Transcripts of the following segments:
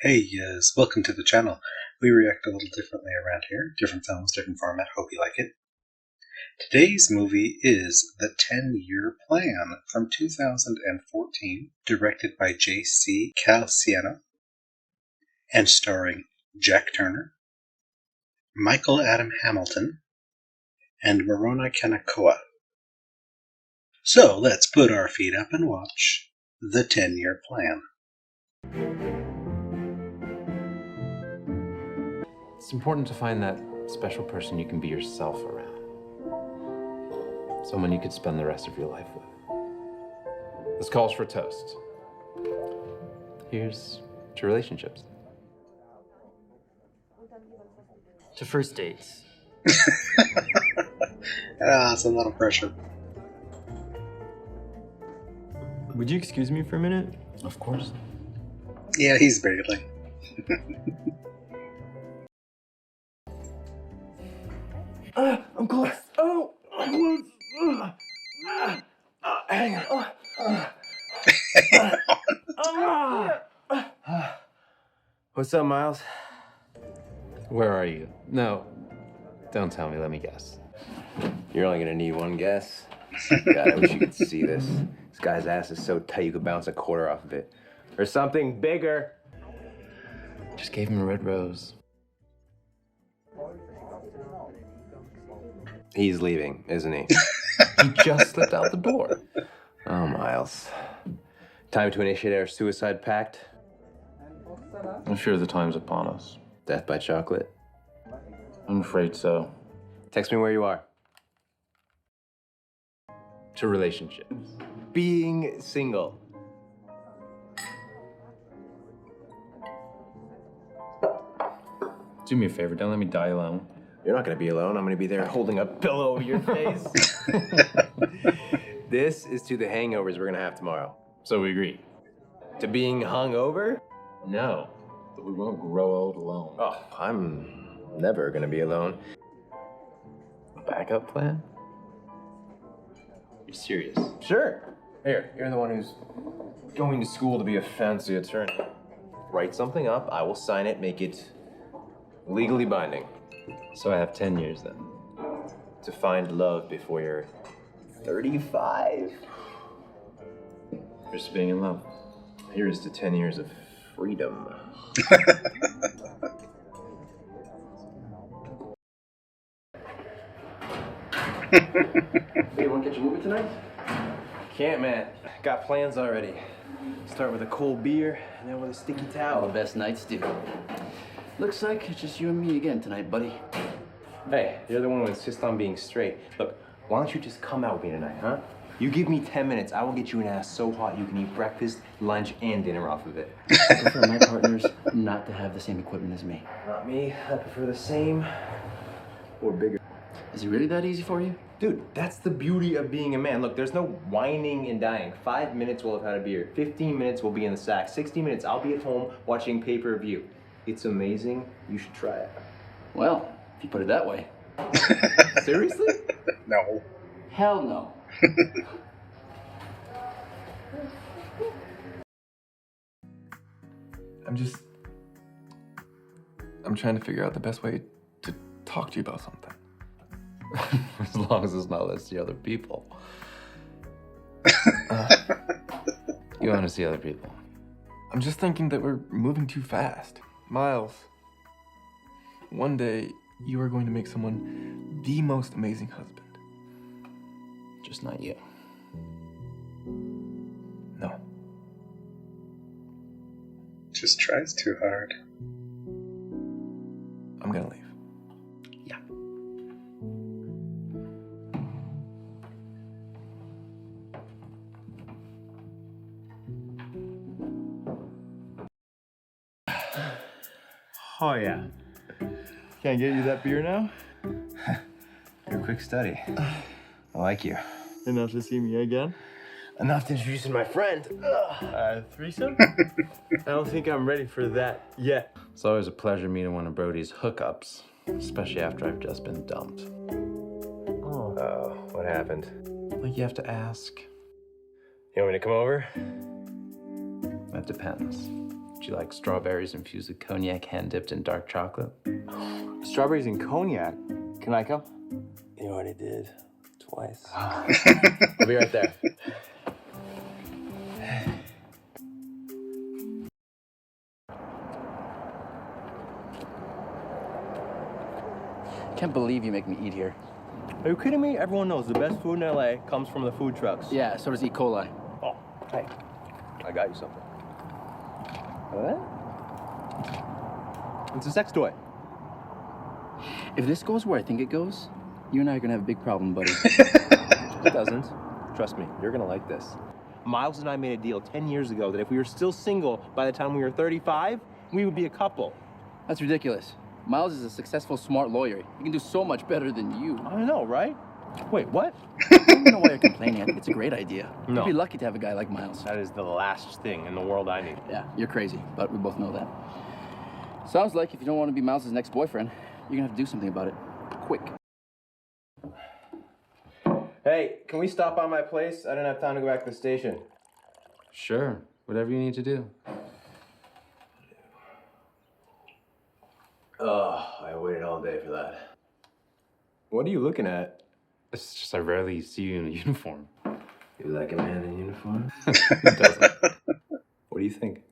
Hey, yes, welcome to the channel. We react a little differently around here. Different films, different format. Hope you like it. Today's movie is The 10-Year Plan from 2014, directed by J.C. Calciano, and starring Jack Turner, Michael Adam Hamilton, and Moronai Kanekoa. So let's put our feet up and watch The 10-Year Plan. It's important to find that special person you can be yourself around. Someone you could spend the rest of your life with. This calls for a toast. Here's to relationships. To first dates. It's a lot of pressure. Would you excuse me for a minute? Of course. Yeah, he's barely. I'm close. Oh, I'm close. Hang on. What's up, Miles? Where are you? No, don't tell me, let me guess. You're only gonna need one guess. God, I wish you could see this. This guy's ass is so tight you could bounce a quarter off of it. Or something bigger. Just gave him a red rose. He's leaving, isn't he? He just slipped out the door. Oh, Miles. Time to initiate our suicide pact. I'm sure the time's upon us. Death by chocolate. I'm afraid so. Text me where you are. To relationships. Being single. Do me a favor, don't let me die alone. You're not gonna be alone. I'm gonna be there holding a pillow over your face. This is to the hangovers we're gonna have tomorrow. So we agree. To being hungover? No, but we won't grow old alone. Oh, I'm never gonna be alone. Backup plan? You're serious? Sure. Here, you're the one who's going to school to be a fancy attorney. Write something up, I will sign it, make it legally binding. So I have 10 years then. To find love before you're 35. Just being in love. Here's to 10 years of freedom. Hey, you want to catch a movie tonight? Can't, man. Got plans already. Start with a cold beer, and then with a sticky All the towel. best nights do. Looks like it's just you and me again tonight, buddy. Hey, you're the one who insists on being straight. Look, why don't you just come out with me tonight, huh? You give me 10 minutes, I will get you an ass so hot you can eat breakfast, lunch, and dinner off of it. I prefer my partners not to have the same equipment as me. Not me. I prefer the same or bigger. Is it really that easy for you? Dude, that's the beauty of being a man. Look, there's no whining and dying. 5 minutes we'll have had a beer. 15 minutes we'll be in the sack. 60 minutes I'll be at home watching pay-per-view. It's amazing. You should try it. Well, if you put it that way. Seriously? No. Hell no. I'm trying to figure out the best way to talk to you about something. As long as it's not let's see other people. You want to see other people? I'm just thinking that we're moving too fast. Miles, one day you are going to make someone the most amazing husband. Just not you. No. Just tries too hard. I'm gonna leave. Yeah. Oh, yeah. Can I get you that beer now? You're a quick study. I like you. Enough to see me again? Enough to introducing my friend. Threesome? I don't think I'm ready for that yet. It's always a pleasure meeting one of Brody's hookups, especially after I've just been dumped. Oh, what happened? Like you have to ask. You want me to come over? That depends. Do you like strawberries infused with cognac hand dipped in dark chocolate? Strawberries and cognac. Can I come? You already did. Twice. I'll be right there. Can't believe you make me eat here. Are you kidding me? Everyone knows the best food in LA comes from the food trucks. Yeah, so does E. coli. Oh, hey. I got you something. What? It's a sex toy. If this goes where I think it goes, you and I are gonna have a big problem, buddy. It doesn't. Trust me, you're gonna like this. Miles and I made a deal 10 years ago that if we were still single by the time we were 35, we would be a couple. That's ridiculous. Miles is a successful, smart lawyer. He can do so much better than you. I know, right? Wait, what? I don't know why you're complaining. I think it's a great idea. No. You'd be lucky to have a guy like Miles. That is the last thing in the world I need. Yeah, you're crazy, but we both know that. Sounds like if you don't want to be Miles' next boyfriend, you're gonna have to do something about it. Quick. Hey, can we stop by my place? I don't have time to go back to the station. Sure, whatever you need to do. Oh, I waited all day for that. What are you looking at? It's just I rarely see you in a uniform. You like a man in uniform? Who doesn't? What do you think?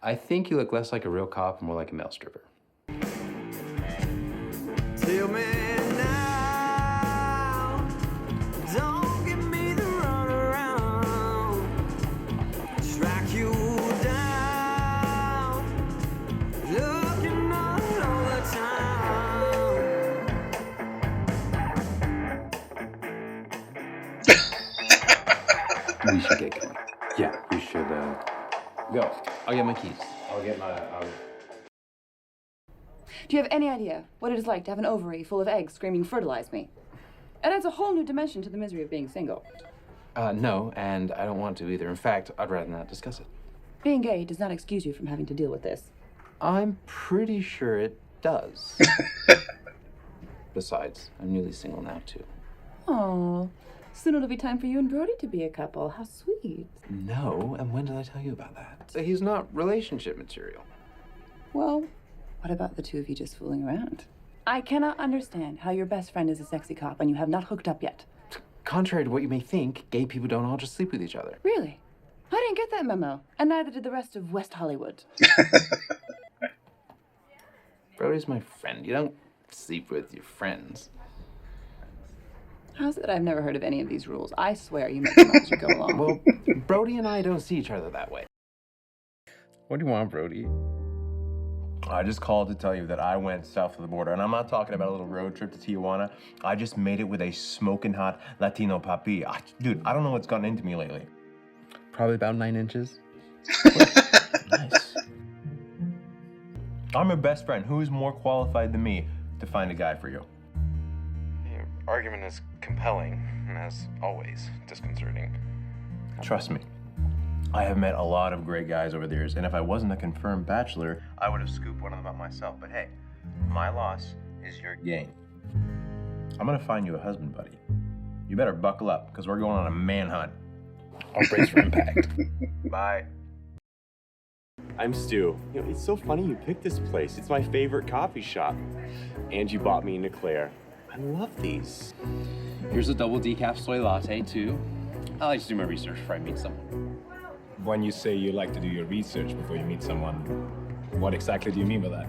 I think you look less like a real cop and more like a male stripper. Tell me now, don't give me the runaround. Strike you down, looking all over town. We should get going. Yeah, we should, go. I'll get my keys. I'll get my, Do you have any idea what it is like to have an ovary full of eggs screaming, "Fertilize me"? It adds a whole new dimension to the misery of being single. No, and I don't want to either. In fact, I'd rather not discuss it. Being gay does not excuse you from having to deal with this. I'm pretty sure it does. Besides, I'm newly single now, too. Oh, soon it'll be time for you and Brody to be a couple. How sweet. No, and when did I tell you about that? He's not relationship material. Well, what about the two of you just fooling around? I cannot understand how your best friend is a sexy cop and you have not hooked up yet. Contrary to what you may think, gay people don't all just sleep with each other. Really? I didn't get that memo, and neither did the rest of West Hollywood. Brody's my friend. You don't sleep with your friends. How's it that I've never heard of any of these rules? I swear you make them up as you go along. Well, Brody and I don't see each other that way. What do you want, Brody? I just called to tell you that I went south of the border, and I'm not talking about a little road trip to Tijuana. I just made it with a smoking hot Latino papi. Dude, I don't know what's gotten into me lately. Probably about 9 inches. Nice. I'm your best friend. Who is more qualified than me to find a guy for you? Your argument is compelling, and as always, disconcerting. Trust me. I have met a lot of great guys over the years, and if I wasn't a confirmed bachelor, I would have scooped one of them out myself. But hey, my loss is your gain. I'm gonna find you a husband, buddy. You better buckle up, because we're going on a manhunt. I'll brace for impact. Bye. I'm Stu. You know, it's so funny you picked this place. It's my favorite coffee shop. And you bought me an eclair. I love these. Here's a double decaf soy latte, too. I like to do my research before I meet someone. When you say you like to do your research before you meet someone, what exactly do you mean by that?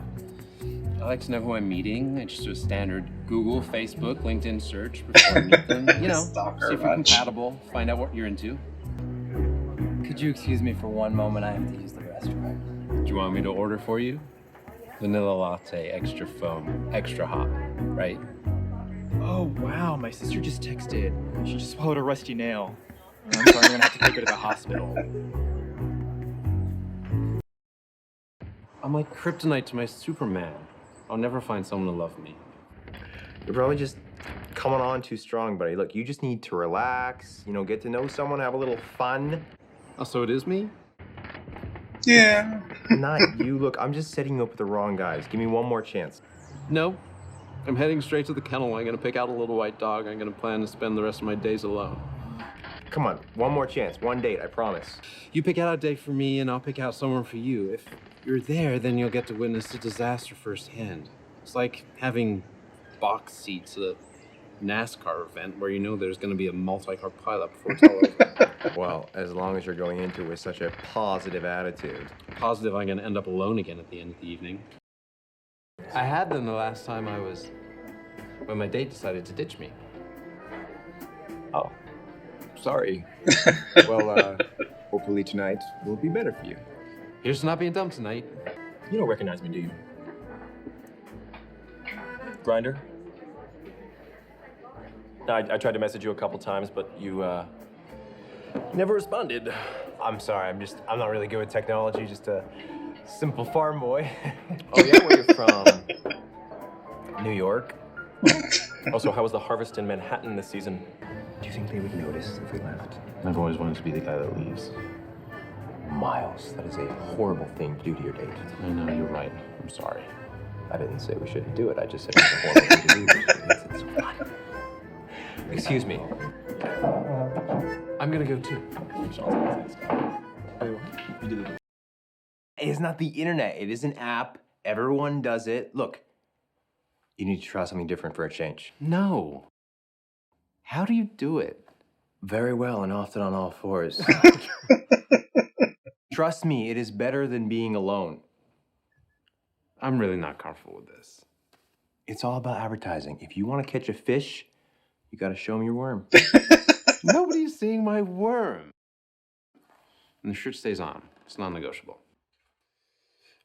I like to know who I'm meeting. I just do a standard Google, Facebook, LinkedIn search before I meet them. You know, Stalker see if we're bunch. compatible, find out what you're into. Could you excuse me for one moment? I have to use the restroom. Do you want me to order for you? Vanilla latte, extra foam, extra hot, right? Oh, wow. My sister just texted. She just swallowed a rusty nail. I'm sorry, I'm gonna have to take her to the hospital. I'm like kryptonite to my Superman. I'll never find someone to love me. You're probably just coming on too strong, buddy. Look, you just need to relax, you know, get to know someone, have a little fun. Oh, so it is me? Yeah. Not you. Look, I'm just setting you up with the wrong guys. Give me one more chance. No. I'm heading straight to the kennel. I'm gonna pick out a little white dog. I'm gonna plan to spend the rest of my days alone. Come on, one more chance, one date, I promise. You pick out a day for me, and I'll pick out somewhere for you. If you're there, then you'll get to witness a disaster firsthand. It's like having box seats at a NASCAR event where you know there's going to be a multi-car pileup before it's all over. Well, as long as you're going into it with such a positive attitude. Positive I'm going to end up alone again at the end of the evening. I had them the last time when my date decided to ditch me. Oh, sorry. Well, hopefully tonight will be better for you. Here's to not being dumb tonight. You don't recognize me, do you? Grinder? No, I tried to message you a couple times, but you never responded. I'm sorry, I'm not really good with technology, just a simple farm boy. Oh yeah, where you from? New York. Also, how was the harvest in Manhattan this season? Do you think they would notice if we left? I've always wanted to be the guy that leaves. Miles, that is a horrible thing to do to your date. I know, you're right. I'm sorry. I didn't say we shouldn't do it, I just said it's a horrible thing to do. It's fun. Excuse me. I'm gonna go too. It's not the internet, it is an app. Everyone does it. Look, you need to try something different for a change. No. How do you do it? Very well, and often on all fours. Trust me, it is better than being alone. I'm really not comfortable with this. It's all about advertising. If you want to catch a fish, you gotta show them your worm. Nobody's seeing my worm. And the shirt stays on. It's non-negotiable.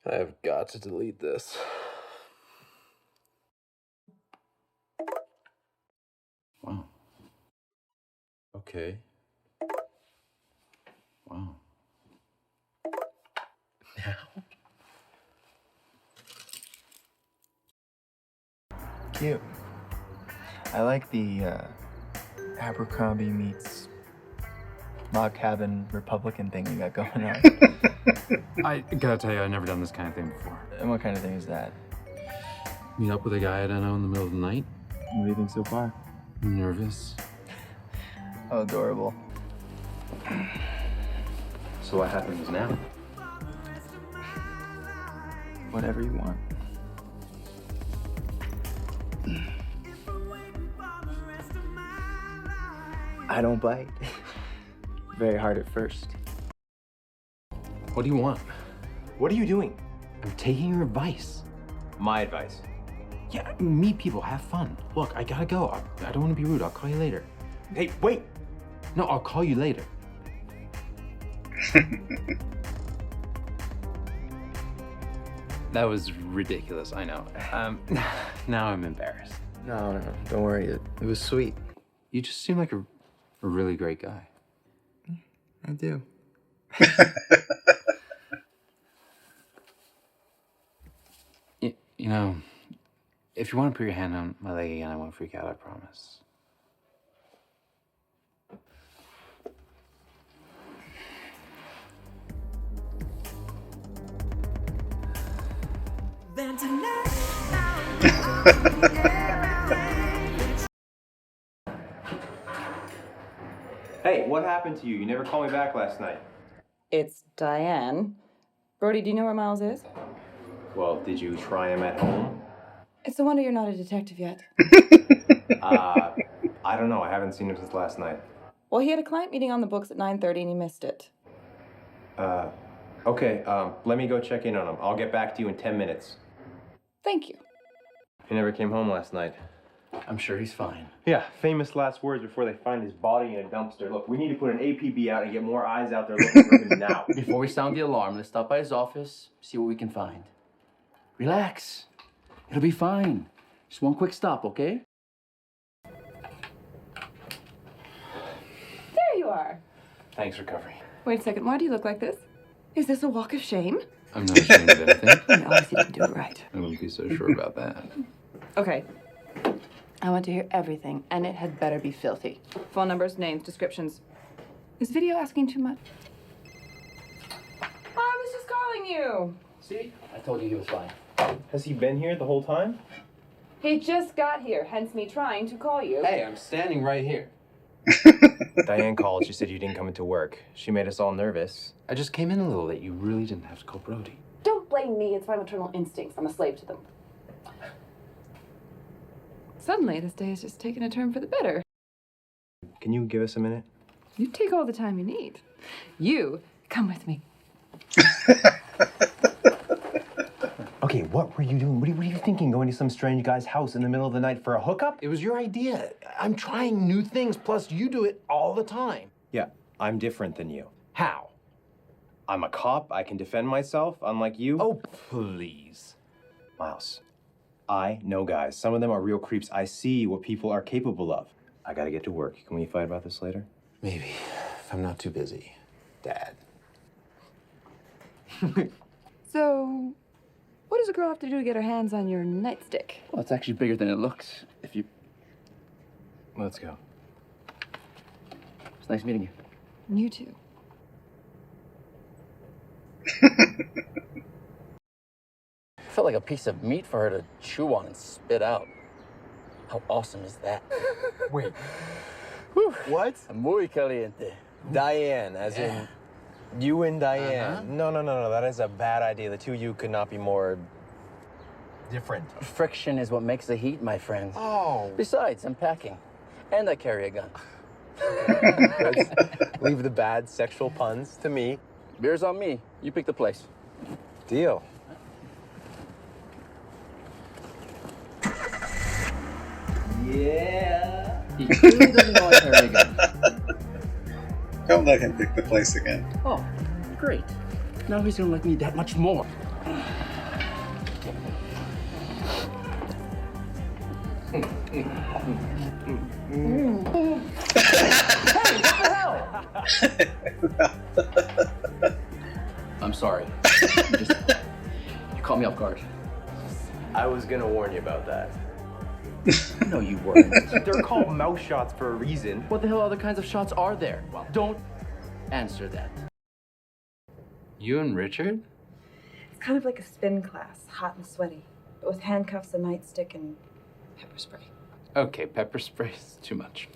I've got to delete this. Wow. Okay. Wow. Now? Cute. I like the Abercrombie meets log cabin Republican thing you got going on. I gotta tell you, I've never done this kind of thing before. And what kind of thing is that? Meet up with a guy I don't know in the middle of the night. What do you think so far? I'm nervous. Oh, adorable. So what happens now? Whatever you want. I don't bite. Very hard at first. What do you want? What are you doing? I'm taking your advice. My advice. Yeah, meet people, have fun. Look, I gotta go. I don't want to be rude. I'll call you later. Hey, wait! No, I'll call you later. That was ridiculous, I know. Now I'm embarrassed. No, don't worry. It was sweet. You just seem like a really great guy. I do. You know, if you want to put your hand on my leg again, I won't freak out, I promise. Then tonight, Hey, what happened to you? You never called me back last night. It's Diane. Brody, do you know where Miles is? Well, did you try him at home? It's a wonder you're not a detective yet. I don't know. I haven't seen him since last night. Well, he had a client meeting on the books at 9:30 and he missed it. Okay, let me go check in on him. I'll get back to you in 10 minutes. Thank you. He never came home last night. I'm sure he's fine. Yeah, famous last words before they find his body in a dumpster. Look, we need to put an APB out and get more eyes out there looking for him now. Before we sound the alarm, let's stop by his office, see what we can find. Relax. It'll be fine. Just one quick stop, okay? There you are. Thanks for covering. Wait a second, why do you look like this? Is this a walk of shame? I'm not ashamed of anything. You obviously didn't do it right. I wouldn't be so sure about that. Okay. I want to hear everything, and it had better be filthy. Phone numbers, names, descriptions. Is video asking too much? I was just calling you. See? I told you he was fine. Has he been here the whole time? He just got here, hence me trying to call you. Hey, I'm standing right here. Diane called. She said you didn't come into work. She made us all nervous. I just came in a little late. You really didn't have to call Brody. Don't blame me. It's my maternal instincts. I'm a slave to them. Suddenly, this day has just taken a turn for the better. Can you give us a minute? You take all the time you need. You, come with me. Okay, what were you doing? What are you thinking? Going to some strange guy's house in the middle of the night for a hookup? It was your idea. I'm trying new things, plus you do it all the time. Yeah, I'm different than you. How? I'm a cop. I can defend myself, unlike you. Oh, please. Miles, I know guys. Some of them are real creeps. I see what people are capable of. I gotta get to work. Can we fight about this later? Maybe, if I'm not too busy, Dad. So, what does a girl have to do to get her hands on your nightstick? Well, it's actually bigger than it looks. If you... Let's go. It's nice meeting you. You too. Felt like a piece of meat for her to chew on and spit out. How awesome is that? Wait. Whew. What? Muy caliente. Diane, as in you and Diane. Uh-huh. No. That is a bad idea. The two of you could not be more different. Friction is what makes the heat, my friend. Oh. Besides, I'm packing. And I carry a gun. Let's leave the bad sexual puns to me. Beer's on me. You pick the place. Deal. Yeah. He clearly doesn't know I carry a gun. Don't let him pick the place again. Oh, great. Now he's gonna like me that much more. Hey, what the hell? I'm sorry. You caught me off guard. I was gonna warn you about that. No, you weren't. They're called mouse shots for a reason. What the hell other kinds of shots are there? Well, don't answer that. You and Richard? It's kind of like a spin class, hot and sweaty, but with handcuffs, a nightstick, and pepper spray. Okay, pepper spray's too much.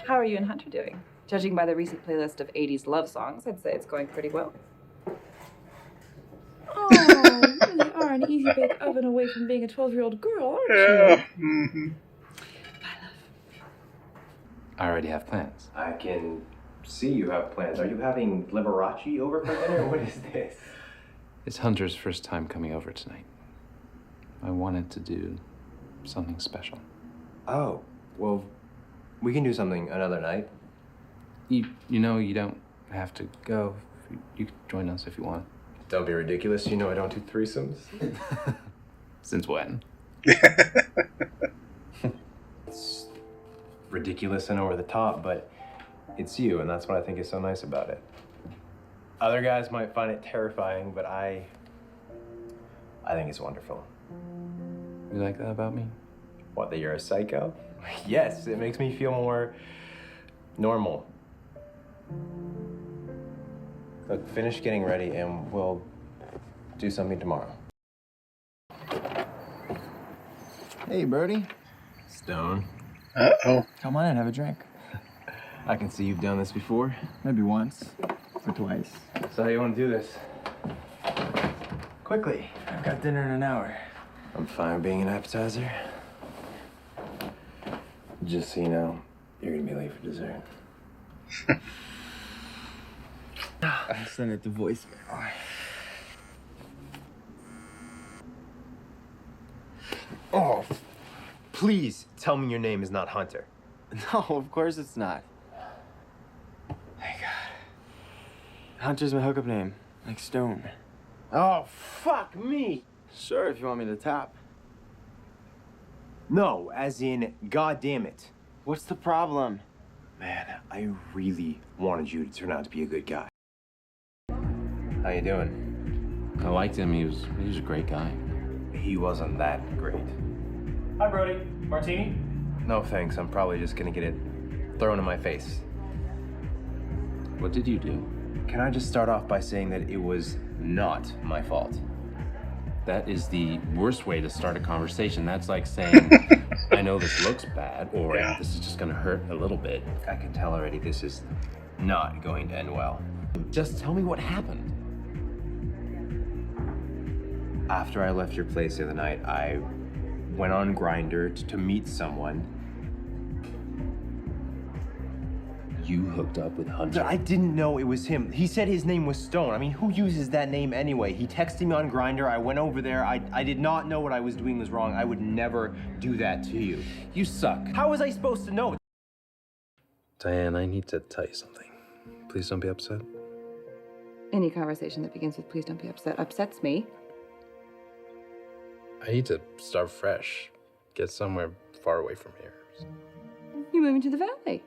How are you and Hunter doing? Judging by the recent playlist of 80s love songs, I'd say it's going pretty well. Oh, you really are an easy bake oven away from being a 12-year-old girl, aren't you? Mm-hmm. I already have plans. I can see you have plans. Are you having Liberace over for dinner? What is this? It's Hunter's first time coming over tonight. I wanted to do something special. Oh, well, we can do something another night. You know, you don't have to go. You can join us if you want. Don't be ridiculous. You know I don't do threesomes. Since when? It's ridiculous and over the top, but it's you, and that's what I think is so nice about it. Other guys might find it terrifying, but I think it's wonderful. You like that about me? What, that you're a psycho? Yes, it makes me feel more normal. Look, finish getting ready and we'll do something tomorrow. Hey, Brody. Stone. Uh-oh. Come on in, have a drink. I can see you've done this before. Maybe once or twice. So how you want to do this? Quickly. I've got dinner in an hour. I'm fine being an appetizer. Just so you know, you're gonna be late for dessert. I'll send it to voicemail. Oh, please tell me your name is not Hunter. No, of course it's not. Thank God. Hunter's my hookup name, like Stone. Oh, fuck me. Sure, if you want me to tap. No, as in, God damn it. What's the problem? Man, I really wanted you to turn out to be a good guy. How you doing? I liked him. He was a great guy. He wasn't that great. Hi, Brody. Martini? No thanks, I'm probably just gonna get it thrown in my face. What did you do? Can I just start off by saying that it was not my fault? That is the worst way to start a conversation. That's like saying, I know this looks bad, or this is just gonna hurt a little bit. I can tell already this is not going to end well. Just tell me what happened. After I left your place the other night, I went on Grindr to meet someone. You hooked up with Hunter? I didn't know it was him. He said his name was Stone. I mean, who uses that name anyway? He texted me on Grindr. I went over there. I did not know what I was doing was wrong. I would never do that to you. You suck. How was I supposed to know? Diane, I need to tell you something. Please don't be upset. Any conversation that begins with please don't be upset upsets me. I need to start fresh. Get somewhere far away from here. You're moving to the valley.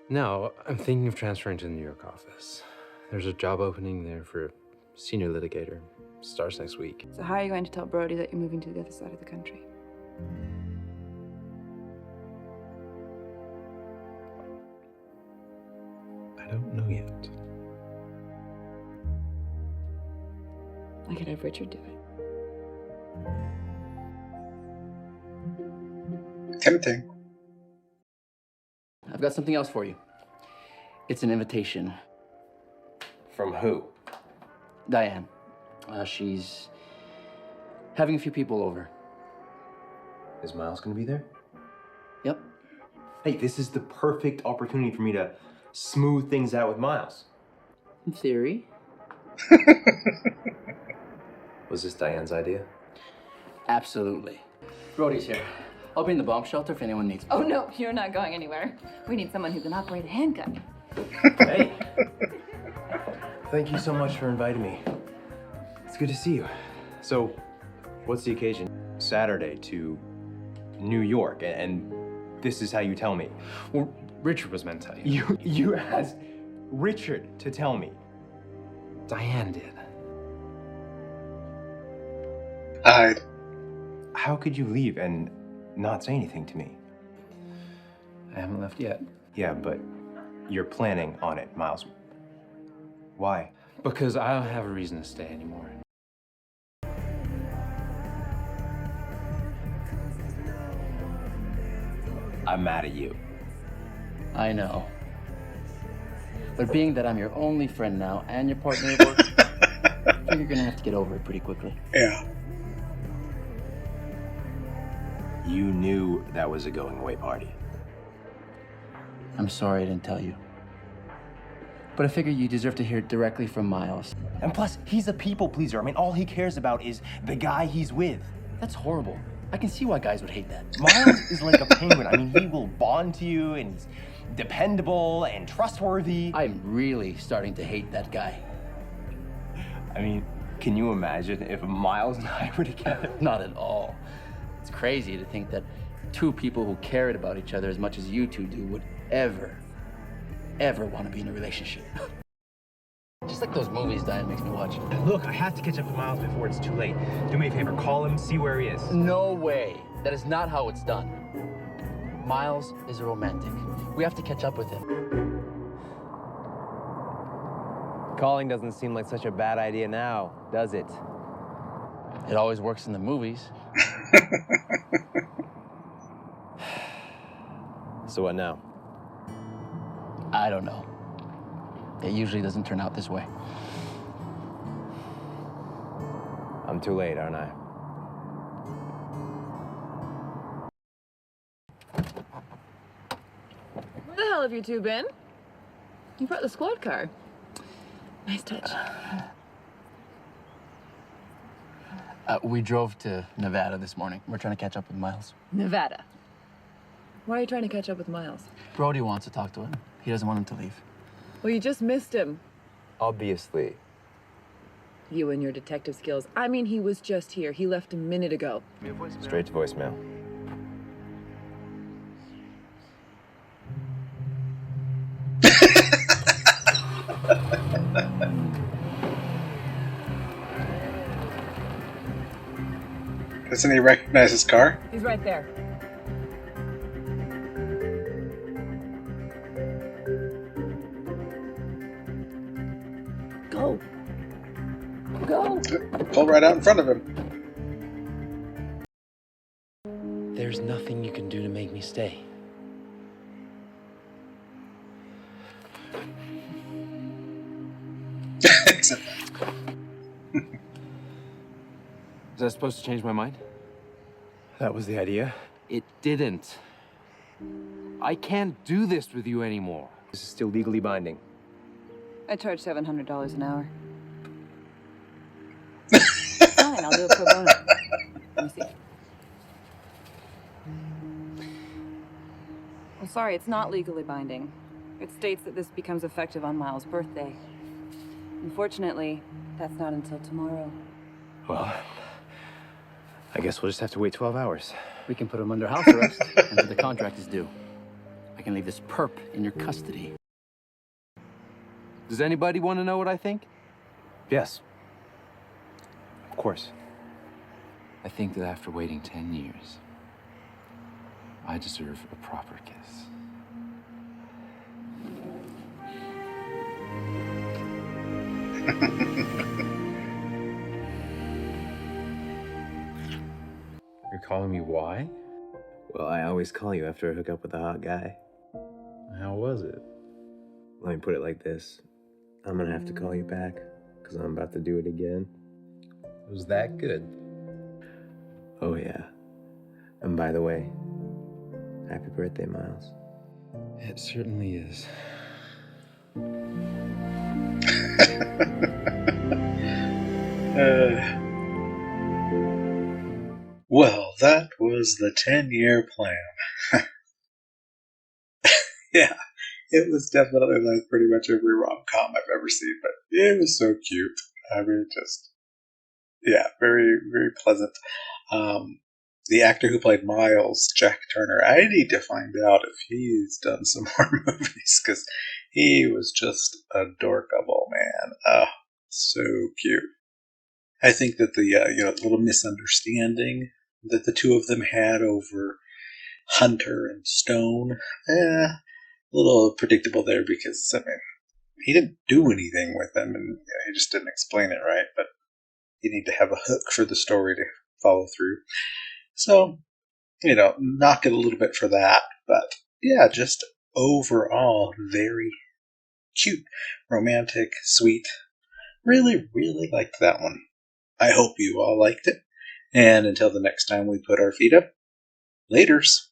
No, I'm thinking of transferring to the New York office. There's a job opening there for a senior litigator. Starts next week. So how are you going to tell Brody that you're moving to the other side of the country? I don't know yet. I could have Richard do it. Tempting. I've got something else for you. It's an invitation. From who? Diane. She's having a few people over. Is Miles gonna be there? Yep. Hey, this is the perfect opportunity for me to smooth things out with Miles. In theory. Was this Diane's idea? Absolutely. Brody's here. I'll be in the bomb shelter if anyone needs me. Oh no, you're not going anywhere. We need someone who can operate a handgun. Hey. Thank you so much for inviting me. It's good to see you. So, what's the occasion? Saturday to New York, and this is how you tell me. Well, Richard was meant to tell you. You asked Richard to tell me. Diane did. How could you leave and not say anything to me? I haven't left yet. Yeah, but you're planning on it, Miles. Why? Because I don't have a reason to stay anymore. I'm mad at you. I know. But being that I'm your only friend now and your partner at work, I think you're gonna have to get over it pretty quickly. Yeah. You knew that was a going away party. I'm sorry I didn't tell you. But I figure you deserve to hear it directly from Miles. And plus, he's a people pleaser. I mean, all he cares about is the guy he's with. That's horrible. I can see why guys would hate that. Miles is like a penguin. I mean, he will bond to you, and he's dependable and trustworthy. I'm really starting to hate that guy. I mean, can you imagine if Miles and I were together? Not at all. It's crazy to think that two people who cared about each other as much as you two do would ever want to be in a relationship. Just like those movies Diane makes me watch. Look, I have to catch up with Miles before it's too late. Do me a favor, call him, see where he is. No way. That is not how it's done. Miles is a romantic. We have to catch up with him. Calling doesn't seem like such a bad idea now, does it? It always works in the movies. So what now? I don't know. It usually doesn't turn out this way. I'm too late, aren't I? Where the hell have you two been? You brought the squad car. Nice touch. We drove to Nevada this morning. We're trying to catch up with Miles. Nevada. Why are you trying to catch up with Miles? Brody wants to talk to him. He doesn't want him to leave. Well, you just missed him. Obviously. You and your detective skills. I mean, he was just here. He left a minute ago. Straight to voicemail. Doesn't he recognize his car? He's right there. Go. Go. Pull right out in front of him. there's nothing you can do to make me stay. Except Is that supposed to change my mind? That was the idea. It didn't. I can't do this with you anymore. This is still legally binding. I charge $700 an hour. Fine, I'll do it pro bono. Let me see. I'm sorry, it's not legally binding. It states that this becomes effective on Miles' birthday. Unfortunately, that's not until tomorrow. Well, I guess we'll just have to wait 12 hours. We can put him under house arrest until the contract is due. I can leave this perp in your custody. Does anybody want to know what I think? Yes. Of course. I think that after waiting 10 years, I deserve a proper kiss. You're calling me why? Well, I always call you after I hook up with a hot guy. How was it? Let me put it like this. I'm gonna have to call you back, because I'm about to do it again. It was that good. Oh, yeah. And by the way, happy birthday, Miles. It certainly is. Well, that was the 10-year plan. Yeah, it was definitely like pretty much every rom-com I've ever seen, but it was so cute. I mean, just, yeah, very, very pleasant. The actor who played Miles, Jack Turner, I need to find out if he's done some more movies, because he was just adorable, man. Oh, so cute. I think that the little misunderstanding that the two of them had over Hunter and Stone, a little predictable there, because I mean, he didn't do anything with them, and he just didn't explain it right. But you need to have a hook for the story to follow through. So, knock it a little bit for that. But yeah, just overall very cute, romantic, sweet. Really, really liked that one. I hope you all liked it. And until the next time we put our feet up, laters.